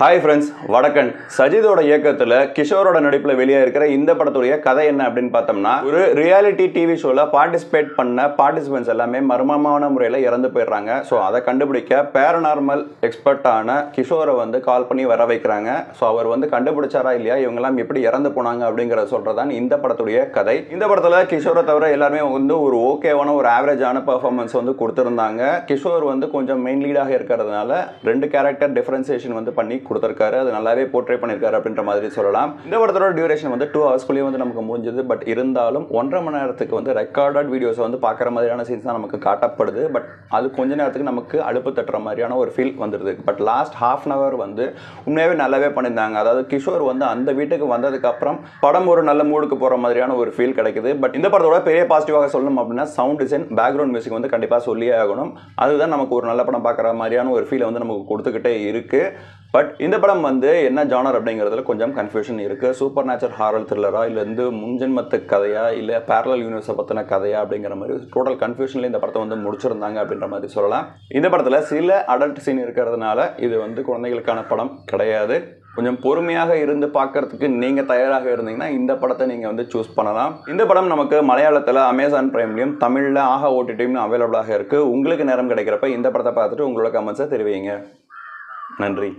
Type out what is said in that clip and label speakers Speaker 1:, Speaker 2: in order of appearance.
Speaker 1: Hi friends, வணக்கம். சஜிதோட இயக்கத்துல கிஷோரோட நடிப்புல வெளியே இருக்கிற இந்த படத்துடைய கதை என்ன அப்படின்னு பார்த்தோம்னா, ஒரு ரியாலிட்டி டிவி ஷோல பார்ட்டிசிபேட் பண்ண பார்ட்டிசிபென்ட்ஸ் எல்லாமே மர்மமான முறையில் இறந்து போயிடுறாங்க. ஸோ அதை கண்டுபிடிக்க பேரநார்மல் எக்ஸ்பர்ட்டான கிஷோரை வந்து கால் பண்ணி வர வைக்கிறாங்க. ஸோ அவர் வந்து கண்டுபிடிச்சாரா இல்லையா, இவங்கெல்லாம் எப்படி இறந்து போனாங்க அப்படிங்கிறத சொல்றதான் இந்த படத்துடைய கதை. இந்த படத்துல கிஷோரை தவிர எல்லாருமே வந்து ஒரு ஓகேவான ஒரு ஆவரேஜான பெர்ஃபார்மன்ஸ் வந்து கொடுத்துருந்தாங்க. கிஷோர் வந்து கொஞ்சம் மெயின் லீடாக இருக்கிறதுனால 2 கேரக்டர் டிஃபரன்சியேஷன் வந்து பண்ணி கொடுத்திருக்காரு. அது நல்லாவே போர்ட்ரே பண்ணிருக்காரு அப்படின்ற மாதிரி சொல்லலாம். இந்த படத்தோட டியூரேஷன் வந்து 2 ஹவர்ஸ்க்குள்ளேயே வந்து நமக்கு முடிஞ்சது. பட் இருந்தாலும் 1.5 மணி நேரத்துக்கு வந்து ரெக்கார்டட் வீடியோஸ் வந்து பார்க்குற மாதிரியான சீன்ஸ் தான் நமக்கு காட்டப்படுது. பட் அது கொஞ்ச நேரத்துக்கு நமக்கு அடுப்பு தட்டுற மாதிரியான ஒரு ஃபீல் வந்துடுது. பட் லாஸ்ட் ½ அன் ஹவர் வந்து உண்மையாகவே நல்லாவே பண்ணியிருந்தாங்க. அதாவது கிஷோர் வந்து அந்த வீட்டுக்கு வந்ததுக்கு அப்புறம் படம் ஒரு நல்ல மூடுக்கு போகிற மாதிரியான ஒரு ஃபீல் கிடைக்குது. பட் இந்த படத்தோட பெரிய பாசிட்டிவாக சொல்லணும் அப்படின்னா சவுண்ட் டிசைன், பேக்ரவுண்ட் மியூசிக் வந்து கண்டிப்பாக சொல்லியே ஆகணும். அதுதான் நமக்கு ஒரு நல்ல படம் பார்க்குற மாதிரியான ஒரு ஃபீலை வந்து நமக்கு கொடுத்துக்கிட்டே இருக்கு. பட் இந்த படம் வந்து என்ன ஜானர் அப்படிங்கிறதுல கொஞ்சம் கன்ஃபியூஷன் இருக்குது. சூப்பர் நேச்சுரல் ஹாரர் த்ரில்லரா இல்லை வந்து முன்ஜென்மத்து கதையா இல்லை பேரலல் யூனிவர்ஸை பற்றின கதையா அப்படிங்கிற மாதிரி டோட்டல் கன்ஃபியூஷனில் இந்த படத்தை வந்து முடிச்சிருந்தாங்க அப்படின்ற மாதிரி சொல்லலாம். இந்த படத்தில் சில அடல்ட் சீன் இருக்கிறதுனால இது வந்து குழந்தைகளுக்கான படம் கிடையாது. கொஞ்சம் பொறுமையாக இருந்து பார்க்கறதுக்கு நீங்கள் தயாராக இருந்தீங்கன்னா இந்த படத்தை நீங்கள் வந்து சூஸ் பண்ணலாம். இந்த படம் நமக்கு மலையாளத்தில் அமேசான் பிரைம்லையும் தமிழில் ஆஹா ஓடிடியும் அவைலபிளாக இருக்குது. உங்களுக்கு நேரம் கிடைக்கிறப்ப இந்த படத்தை பார்த்துட்டு உங்களோட கமெண்ட்ஸை தெரிவிங்க. நன்றி.